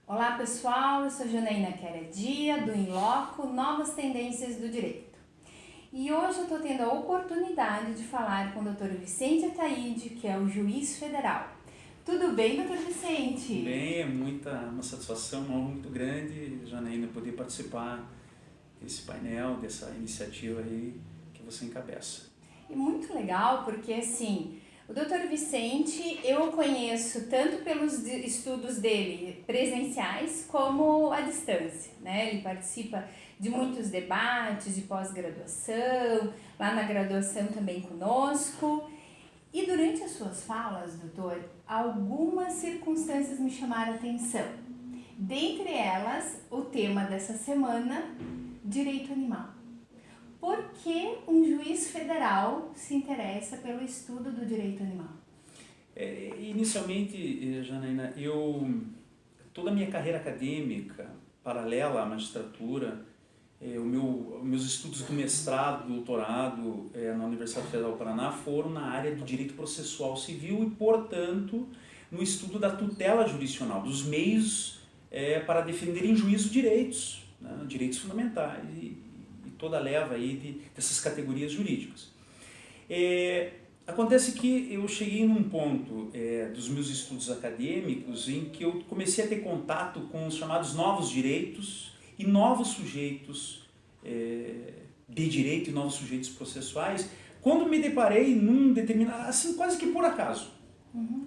Olá pessoal, eu sou Janaína Queradia, do Inloco, Novas Tendências do Direito. E hoje eu estou tendo a oportunidade de falar com o Dr. Vicente Ataide, que é o juiz federal. Tudo bem, Dr. Vicente? Bem, uma satisfação, uma honra muito grande, Janaína, poder participar desse painel, dessa iniciativa aí que você encabeça. E muito legal porque assim, o Dr. Vicente eu conheço tanto pelos estudos dele presenciais como à distância, né? Ele participa de muitos debates de pós-graduação, lá na graduação também conosco. E durante as suas falas, doutor, algumas circunstâncias me chamaram a atenção. Dentre elas, o tema dessa semana, direito animal. Por que um juiz federal se interessa pelo estudo do direito animal? Inicialmente, Janaína, toda a minha carreira acadêmica, paralela à magistratura, meus estudos do mestrado, do doutorado na Universidade Federal do Paraná foram na área do direito processual civil e, portanto, no estudo da tutela jurisdicional, dos meios para defender em juízo direitos, né, direitos fundamentais e toda a leva aí dessas categorias jurídicas. Acontece que eu cheguei num ponto dos meus estudos acadêmicos em que eu comecei a ter contato com os chamados novos direitos e novos sujeitos de direito e novos sujeitos processuais, quando me deparei num determinado, assim, quase que por acaso.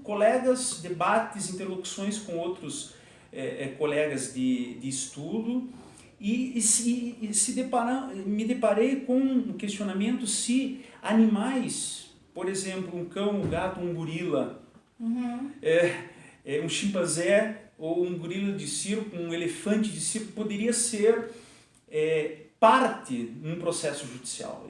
Colegas, debates, interlocuções com outros colegas de estudo, e me deparei com um questionamento se animais, por exemplo, um cão, um gato, um gorila, um chimpanzé ou um gorila de circo, um elefante de circo, poderia ser parte num processo judicial.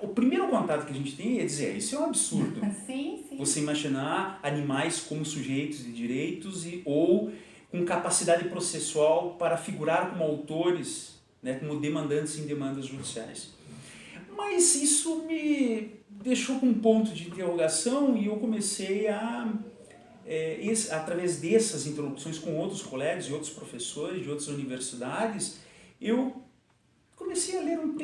O primeiro contato que a gente tem é dizer, isso é um absurdo. Sim. Você imaginar animais como sujeitos de direitos ou com capacidade processual para figurar como autores, né, como demandantes em demandas judiciais. Mas isso me deixou com um ponto de interrogação e eu comecei através dessas interlocuções com outros colegas e outros professores de outras universidades, eu comecei a ler um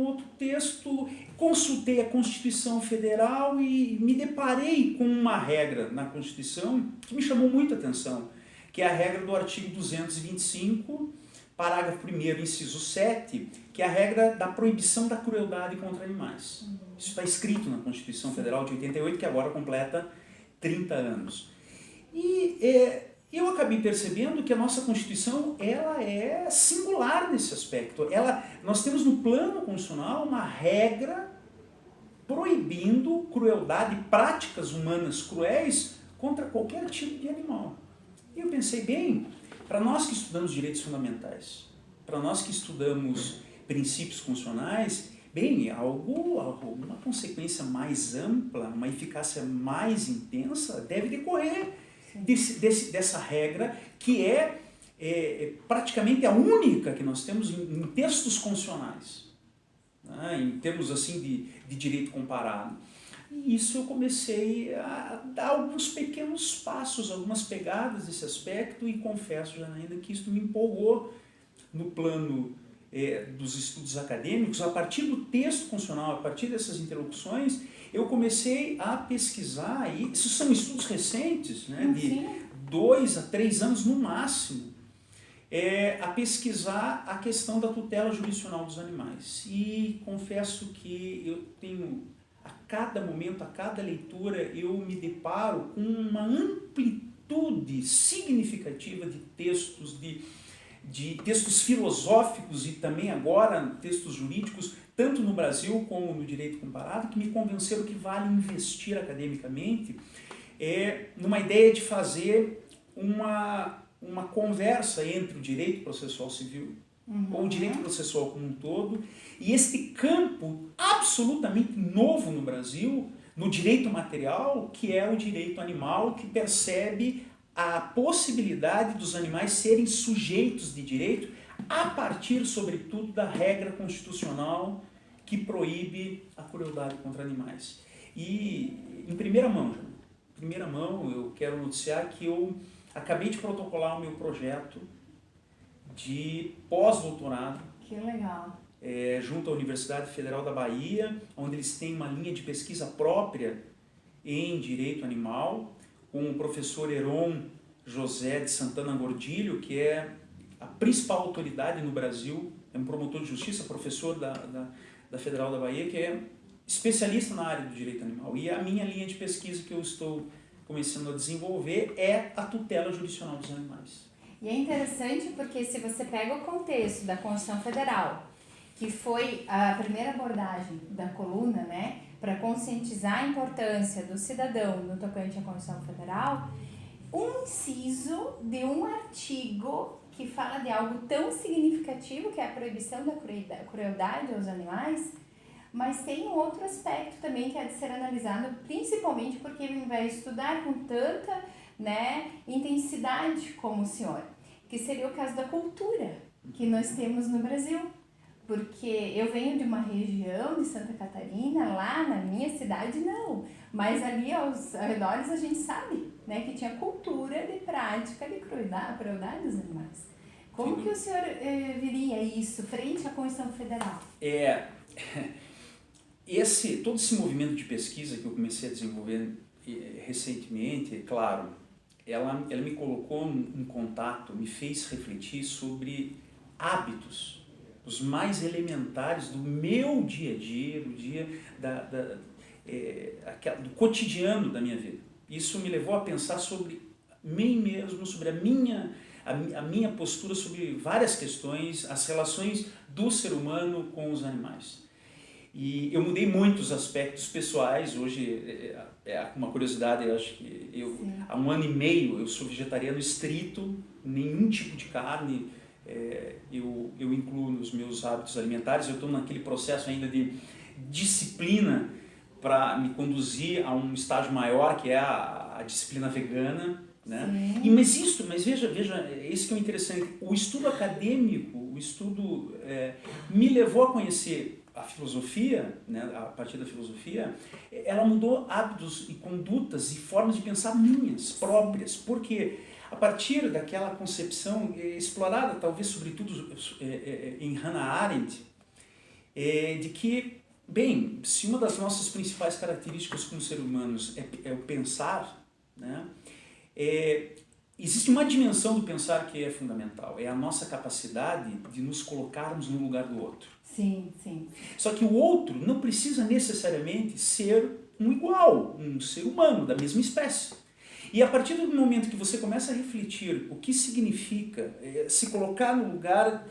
outro texto, consultei a Constituição Federal e me deparei com uma regra na Constituição que me chamou muita atenção, que é a regra do artigo 225, parágrafo 1º, inciso 7, que é a regra da proibição da crueldade contra animais. Isso está escrito na Constituição Federal de 88, que agora completa 30 anos. E eu acabei percebendo que a nossa Constituição ela é singular nesse aspecto. Nós temos no plano constitucional uma regra proibindo crueldade, práticas humanas cruéis contra qualquer tipo de animal. E eu pensei, bem, para nós que estudamos direitos fundamentais, para nós que estudamos princípios constitucionais, bem, uma consequência mais ampla, uma eficácia mais intensa deve decorrer dessa regra que praticamente a única que nós temos em textos constitucionais, né, em termos assim de direito comparado. E isso eu comecei a dar alguns pequenos passos, algumas pegadas desse aspecto e confesso, Janaína, que isso me empolgou no plano dos estudos acadêmicos. A partir do texto constitucional, a partir dessas interlocuções, eu comecei a pesquisar, e isso são estudos recentes, né, de 2 a 3 anos no máximo, a pesquisar a questão da tutela jurisdicional dos animais. E confesso que eu tenho, a cada momento, a cada leitura, eu me deparo com uma amplitude significativa de textos, de textos filosóficos e também agora textos jurídicos, tanto no Brasil como no direito comparado, que me convenceram que vale investir academicamente numa ideia de fazer uma conversa entre o direito processual civil ou o direito processual como um todo, e este campo absolutamente novo no Brasil, no direito material, que é o direito animal, que percebe a possibilidade dos animais serem sujeitos de direito a partir, sobretudo, da regra constitucional que proíbe a crueldade contra animais. E, em primeira mão, eu quero noticiar que eu acabei de protocolar o meu projeto de pós-doutorado. Que legal. Junto à Universidade Federal da Bahia, onde eles têm uma linha de pesquisa própria em direito animal, com o professor Heron José de Santana Gordilho, que é a principal autoridade no Brasil, é um promotor de justiça, professor da Federal da Bahia, que é especialista na área do direito animal. E a minha linha de pesquisa que eu estou começando a desenvolver é a tutela jurisdicional dos animais. E é interessante porque se você pega o contexto da Constituição Federal, que foi a primeira abordagem da coluna, né, para conscientizar a importância do cidadão no tocante à Constituição Federal, um inciso de um artigo que fala de algo tão significativo, que é a proibição da crueldade aos animais, mas tem um outro aspecto também que é de ser analisado, principalmente porque ele vai estudar com tanta, né, intensidade como o senhor, que seria o caso da cultura que nós temos no Brasil. Porque eu venho de uma região de Santa Catarina, lá na minha cidade não, mas ali aos arredores a gente sabe, né, que tinha cultura de prática de crueldade dos animais. Como que o senhor viria isso frente à Constituição Federal? Todo esse movimento de pesquisa que eu comecei a desenvolver recentemente, claro, ela me colocou em contato, me fez refletir sobre hábitos, os mais elementares do meu dia a dia, do dia do cotidiano da minha vida. Isso me levou a pensar sobre mim mesmo, sobre a minha postura sobre várias questões, as relações do ser humano com os animais. E eu mudei muitos aspectos pessoais. Hoje, uma curiosidade, eu acho que há 1 ano e meio eu sou vegetariano estrito, nenhum tipo de carne eu incluo nos meus hábitos alimentares. Eu estou naquele processo ainda de disciplina para me conduzir a um estágio maior, que é a disciplina vegana, né? Mas veja, esse que é o interessante. O estudo acadêmico, me levou a conhecer a filosofia, né? A partir da filosofia, ela mudou hábitos e condutas e formas de pensar minhas próprias. Por quê? A partir daquela concepção explorada, talvez sobretudo em Hannah Arendt, de que, bem, se uma das nossas principais características como seres humanos é o pensar, né, existe uma dimensão do pensar que é fundamental, é a nossa capacidade de nos colocarmos no lugar do outro. Sim, sim. Só que o outro não precisa necessariamente ser um igual, um ser humano da mesma espécie. E a partir do momento que você começa a refletir o que significa se colocar no lugar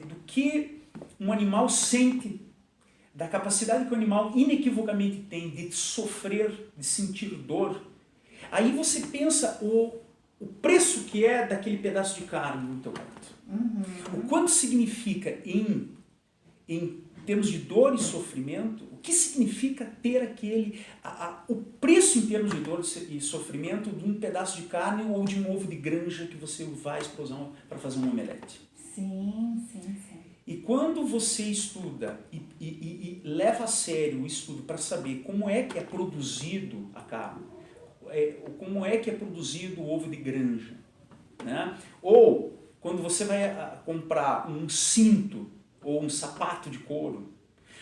do que um animal sente, da capacidade que o animal inequivocamente tem de sofrer, de sentir dor, aí você pensa o preço que é daquele pedaço de carne no teu prato. O quanto significa em termos de dor e sofrimento, o que significa ter o preço em termos de dor e sofrimento de um pedaço de carne ou de um ovo de granja que você vai explosão para fazer um omelete. Sim. E quando você estuda e leva a sério o estudo para saber como é que é produzido a carne, como é que é produzido o ovo de granja, né? Ou quando você vai comprar um cinto ou um sapato de couro,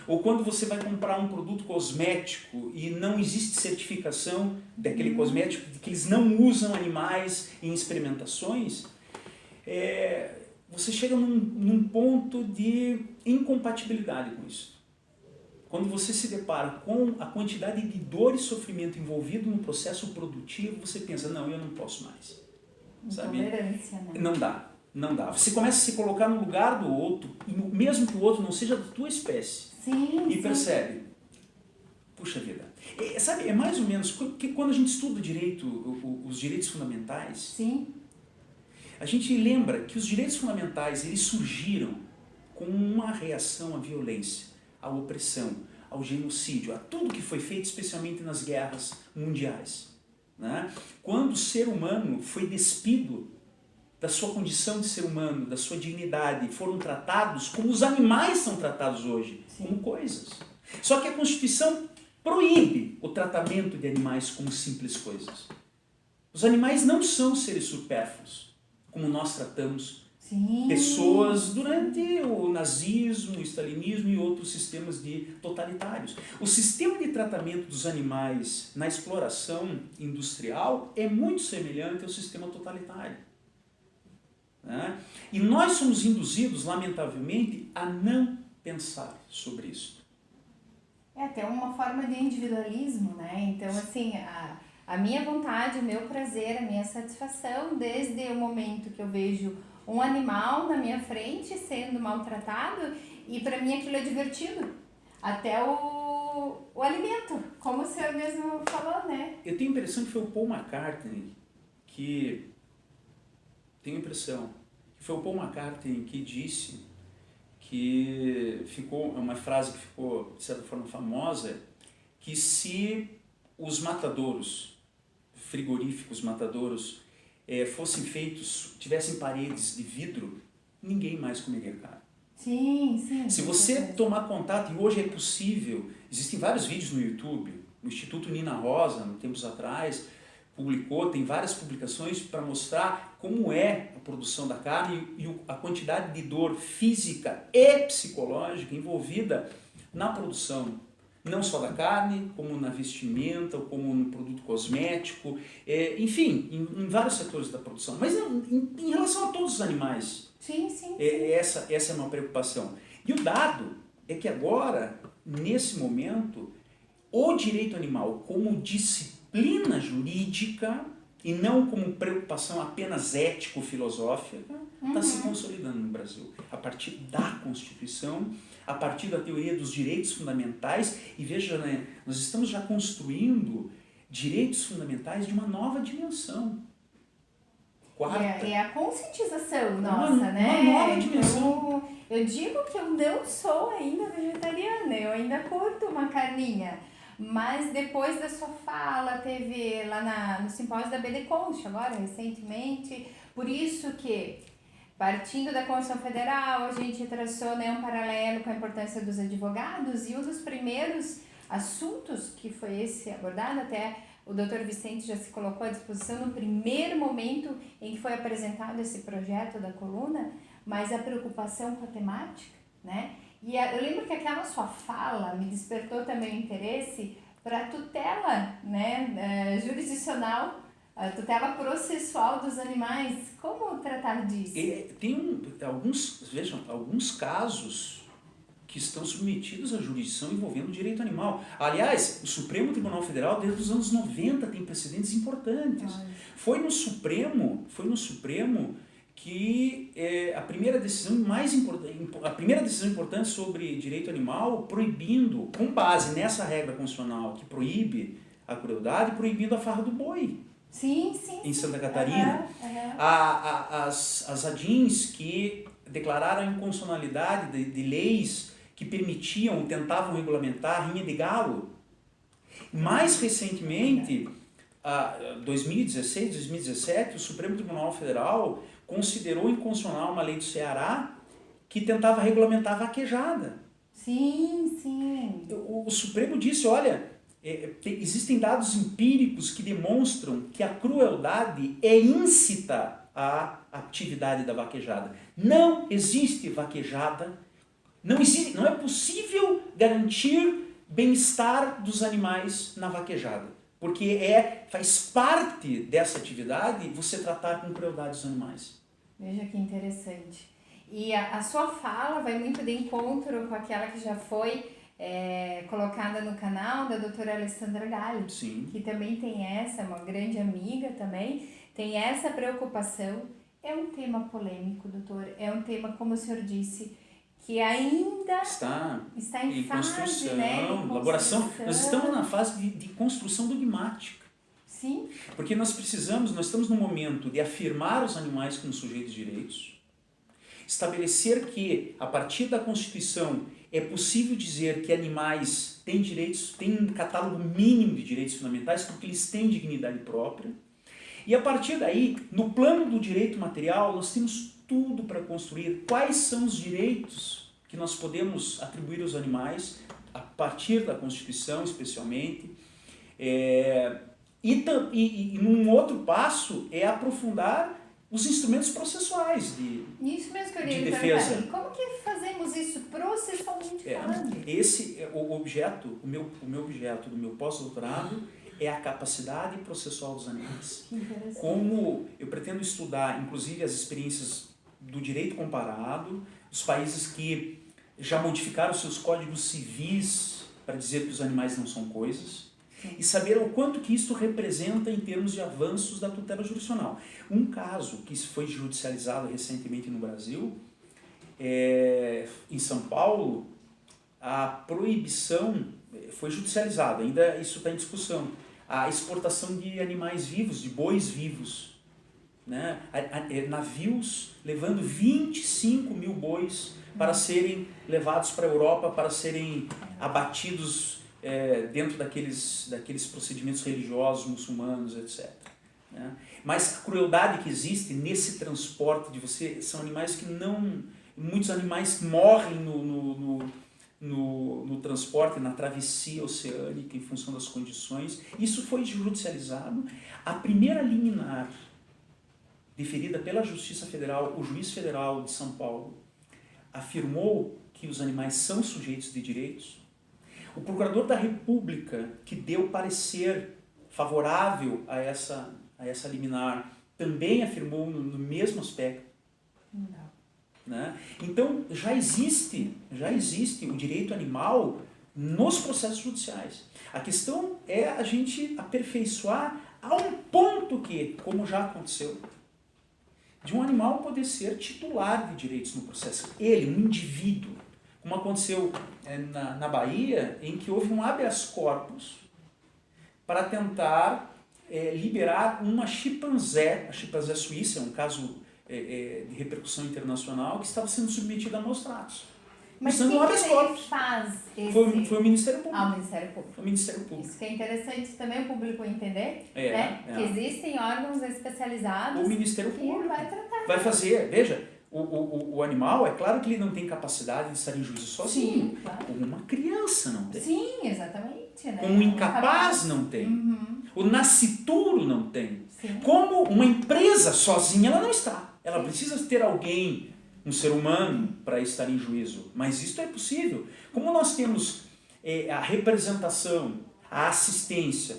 ou quando você vai comprar um produto cosmético e não existe certificação daquele cosmético, de que eles não usam animais em experimentações, você chega num ponto de incompatibilidade com isso. Quando você se depara com a quantidade de dor e sofrimento envolvido no processo produtivo, você pensa, não, eu não posso mais. Sabe? Intolerância, né? Não dá. Você começa a se colocar no lugar do outro, e mesmo que o outro não seja da tua espécie. E percebe, puxa vida. Sabe, é mais ou menos que quando a gente estuda direito, os direitos fundamentais, Sim. a gente lembra que os direitos fundamentais eles surgiram como uma reação à violência, à opressão, ao genocídio, a tudo que foi feito, especialmente nas guerras mundiais, né? Quando o ser humano foi despido da sua condição de ser humano, da sua dignidade, foram tratados como os animais são tratados hoje, como coisas. Só que a Constituição proíbe o tratamento de animais como simples coisas. Os animais não são seres supérfluos, como nós tratamos Sim. pessoas durante o nazismo, o stalinismo e outros sistemas totalitários. O sistema de tratamento dos animais na exploração industrial é muito semelhante ao sistema totalitário. Né? E nós somos induzidos, lamentavelmente, a não pensar sobre isso. É até uma forma de individualismo, né? Então, assim, a minha vontade, o meu prazer, a minha satisfação, desde o momento que eu vejo um animal na minha frente sendo maltratado, e para mim aquilo é divertido. Até o alimento, como o senhor mesmo falou, né? Eu tenho a impressão que foi o Paul McCartney que... Tenho a impressão que foi o Paul McCartney que disse que ficou, uma frase que ficou de certa forma famosa, que se os matadouros, frigoríficos matadouros, fossem feitos, tivessem paredes de vidro, ninguém mais comeria carne. Sim, sim. Se você tomar contato, e hoje é possível, existem vários vídeos no YouTube, o Instituto Nina Rosa, tempos atrás, publicou, tem várias publicações para mostrar como é a produção da carne e a quantidade de dor física e psicológica envolvida na produção, não só da carne, como na vestimenta, como no produto cosmético, enfim, em vários setores da produção. Mas em relação a todos os animais, sim, sim. Essa é uma preocupação. E o dado é que agora, nesse momento, o direito animal como disciplina jurídica e não como preocupação apenas ético-filosófica, está se consolidando no Brasil. A partir da Constituição, a partir da teoria dos direitos fundamentais, e veja, né, nós estamos já construindo direitos fundamentais de uma nova dimensão. Quarta. É a conscientização nossa, né? Uma nova dimensão. Então, eu digo que eu não sou ainda vegetariana, eu ainda curto uma carninha. Mas depois da sua fala, teve lá no simpósio da BD Concha, agora, recentemente, por isso que, partindo da Constituição Federal, a gente traçou, né, um paralelo com a importância dos advogados, e um dos primeiros assuntos que foi esse abordado, até o Dr. Vicente já se colocou à disposição no primeiro momento em que foi apresentado esse projeto da coluna, mas a preocupação com a temática, né? E eu lembro que aquela sua fala me despertou também o interesse para a tutela, né, jurisdicional, a tutela processual dos animais. Como tratar disso? Tem alguns casos que estão submetidos à jurisdição envolvendo o direito animal. Aliás, o Supremo Tribunal Federal, desde os anos 90, tem precedentes importantes. Foi no Supremo que a primeira decisão importante sobre direito animal, proibindo, com base nessa regra constitucional que proíbe a crueldade, proibindo a farra do boi. Sim, sim. Em Santa Catarina. As ADINs que declararam a inconstitucionalidade de leis que permitiam, tentavam regulamentar a rinha de galo. Mais recentemente, 2016, 2017, o Supremo Tribunal Federal considerou inconstitucional uma lei do Ceará que tentava regulamentar a vaquejada. Sim, sim. O Supremo disse, olha, existem dados empíricos que demonstram que a crueldade é íncita à atividade da vaquejada. Não existe vaquejada, não é possível garantir bem-estar dos animais na vaquejada. Porque faz parte dessa atividade você tratar com crueldade os animais. Veja que interessante. E a sua fala vai muito de encontro com aquela que já foi colocada no canal da doutora Alessandra Galli. Sim. Que também tem uma grande amiga também, tem essa preocupação. É um tema polêmico, doutor, é um tema, como o senhor disse, que ainda está em fase, construção, né, de elaboração. Nós estamos na fase de construção dogmática. Sim. Porque nós estamos num momento de afirmar os animais como sujeitos de direitos, estabelecer que, a partir da Constituição, é possível dizer que animais têm direitos, têm um catálogo mínimo de direitos fundamentais, porque eles têm dignidade própria. E a partir daí, no plano do direito material, nós temos tudo para construir quais são os direitos que nós podemos atribuir aos animais, a partir da Constituição especialmente, E num outro passo é aprofundar os instrumentos processuais Isso mesmo que eu de ia defesa. perguntar. E como que fazemos isso processualmente falando? Esse é o objeto, o meu objeto do meu pós-doutorado é a capacidade processual dos animais. Que interessante. Como eu pretendo estudar, inclusive, as experiências do direito comparado, dos países que já modificaram seus códigos civis para dizer que os animais não são coisas, e saber o quanto que isso representa em termos de avanços da tutela jurisdicional. Um caso que foi judicializado recentemente no Brasil, em São Paulo, a proibição foi judicializada, ainda isso está em discussão, a exportação de animais vivos, de bois vivos, né? Navios levando 25 mil bois para serem levados para a Europa, para serem abatidos dentro daqueles procedimentos religiosos muçulmanos, etc. Né? Mas a crueldade que existe nesse transporte de você, são animais que não... Muitos animais morrem no transporte, na travessia oceânica, em função das condições. Isso foi judicializado. A primeira liminar deferida pela Justiça Federal, o juiz federal de São Paulo, afirmou que os animais são sujeitos de direitos. O procurador da República, que deu parecer favorável a essa liminar, também afirmou no mesmo aspecto. Não. Né? Então, já existe o direito animal nos processos judiciais. A questão é a gente aperfeiçoar a um ponto que, como já aconteceu, de um animal poder ser titular de direitos no processo. Ele, um indivíduo, como aconteceu na Bahia, em que houve um habeas corpus para tentar liberar uma chimpanzé, a chimpanzé suíça, é um caso de repercussão internacional, que estava sendo submetida a maus tratos. Mas quem que faz esse... Foi o Ministério Público. O Ministério Público. Foi o Ministério Público. Isso que é interessante também o público entender, né? Que existem órgãos especializados o Ministério que Público vai tratar. vai fazer, veja, o animal, é claro que ele não tem capacidade de estar em juízo sozinho. Sim, claro. Como uma criança não tem. Sim, exatamente. Né? Como um incapaz não tem. Uhum. O nascituro não tem. Sim. Como uma empresa sozinha ela não está. Ela precisa ter alguém, um ser humano, para estar em juízo. Mas isso é possível. Como nós temos a representação, a assistência,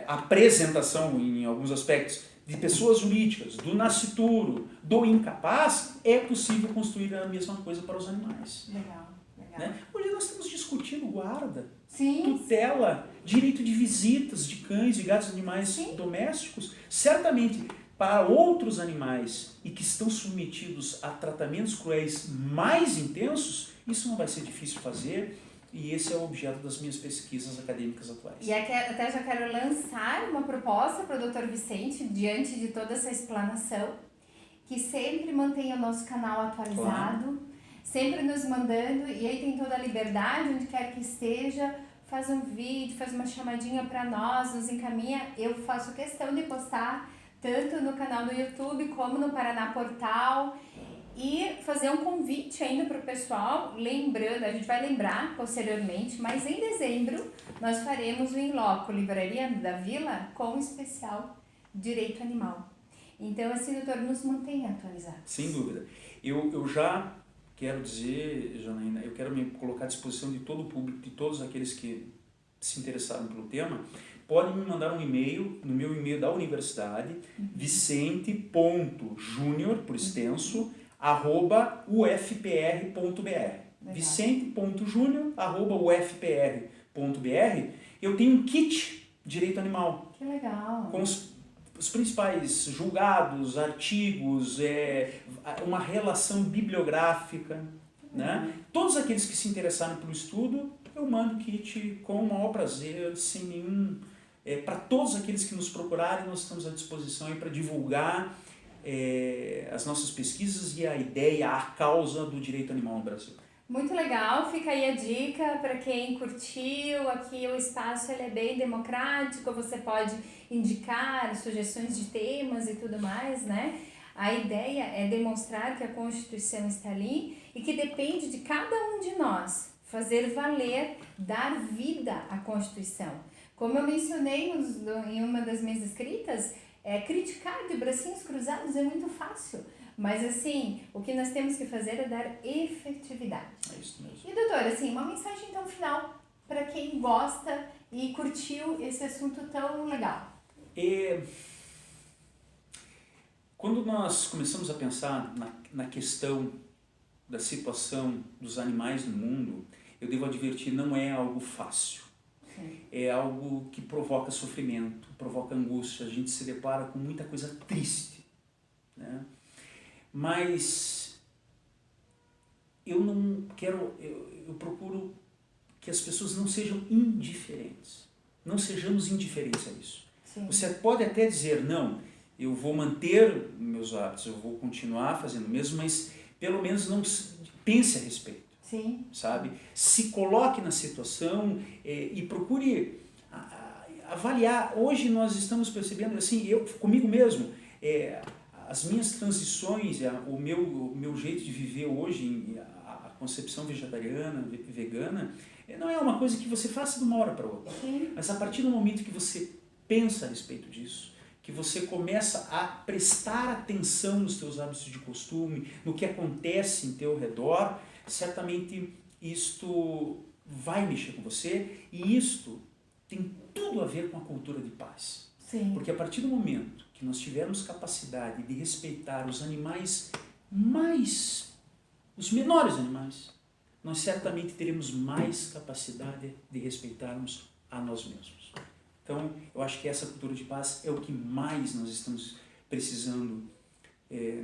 a apresentação, em alguns aspectos, de pessoas jurídicas, do nascituro, do incapaz, é possível construir a mesma coisa para os animais. Legal, legal. Né? Hoje nós estamos discutindo guarda, Sim. tutela, direito de visitas de cães e gatos, animais Sim. domésticos. Certamente, para outros animais e que estão submetidos a tratamentos cruéis mais intensos, isso não vai ser difícil fazer. E esse é o objeto das minhas pesquisas acadêmicas atuais. E até já quero lançar uma proposta para o Dr. Vicente, diante de toda essa explanação, que sempre mantenha o nosso canal atualizado, claro. Sempre nos mandando, e aí tem toda a liberdade, onde quer que esteja, faz um vídeo, faz uma chamadinha para nós, nos encaminha. Eu faço questão de postar tanto no canal do YouTube como no Paraná Portal. E fazer um convite ainda para o pessoal, lembrando, a gente vai lembrar posteriormente, mas em dezembro nós faremos o In Loco, Livraria da Vila, com especial Direito Animal. Então, assim, doutor, nos mantenha atualizados. Sem dúvida. Eu já quero dizer, Janaína, eu quero me colocar à disposição de todo o público, de todos aqueles que se interessaram pelo tema, podem me mandar um e-mail, no meu e-mail da universidade, vicente.junior, por extenso, @ufpr.br. vicente.junior@ufpr.br. Eu tenho um kit Direito Animal. Que legal. Com os principais julgados, artigos, uma relação bibliográfica. Né? Todos aqueles que se interessaram pelo estudo, eu mando o kit com o maior prazer, sem nenhum... para todos aqueles que nos procurarem, nós estamos à disposição para divulgar as nossas pesquisas e a ideia, a causa do direito animal no Brasil. Muito legal, fica aí a dica para quem curtiu. Aqui o espaço ele é bem democrático, você pode indicar sugestões de temas e tudo mais, né? A ideia é demonstrar que a Constituição está ali e que depende de cada um de nós fazer valer, dar vida à Constituição. Como eu mencionei em uma das minhas escritas, criticar de bracinhos cruzados é muito fácil. Mas assim, o que nós temos que fazer é dar efetividade. É isso mesmo. E doutor, assim, uma mensagem então final para quem gosta e curtiu esse assunto tão legal. Quando nós começamos a pensar na questão da situação dos animais no mundo, eu devo advertir, não é algo fácil. Sim. É algo que provoca sofrimento, provoca angústia, a gente se depara com muita coisa triste, né? Mas eu não quero, eu procuro que as pessoas não sejam indiferentes, não sejamos indiferentes a isso. Sim. Você pode até dizer, não, eu vou manter meus hábitos, eu vou continuar fazendo o mesmo, mas pelo menos não pense a respeito. Sim. Sabe? Se coloque na situação e procure avaliar. Hoje nós estamos percebendo, assim, eu comigo mesmo, as minhas transições, o meu jeito de viver hoje, a concepção vegetariana, vegana, não é uma coisa que você faça de uma hora para outra. Sim. Mas a partir do momento que você pensa a respeito disso, que você começa a prestar atenção nos teus hábitos de costume, no que acontece em teu redor, certamente isto vai mexer com você, e isto tem tudo a ver com a cultura de paz. Sim. Porque a partir do momento que nós tivermos capacidade de respeitar os animais os menores animais, nós certamente teremos mais capacidade de respeitarmos a nós mesmos. Então, eu acho que essa cultura de paz é o que mais nós estamos precisando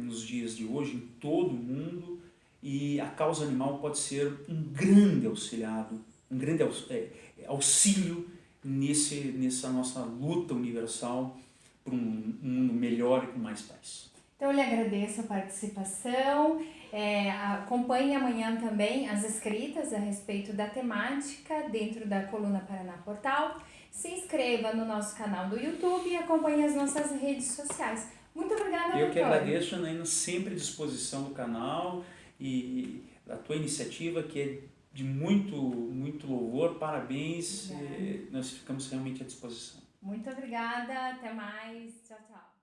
nos dias de hoje, em todo o mundo, e a causa animal pode ser um grande auxílio nessa nossa luta universal por um mundo melhor e com mais paz. Então eu lhe agradeço a participação, acompanhe amanhã também as escritas a respeito da temática dentro da Coluna Paraná Portal, se inscreva no nosso canal do YouTube e acompanhe as nossas redes sociais. Muito obrigada, doutor. Eu que agradeço, Janaína, sempre à disposição do canal e da tua iniciativa, que é de muito louvor, parabéns, nós ficamos realmente à disposição. Muito obrigada, até mais, tchau, tchau.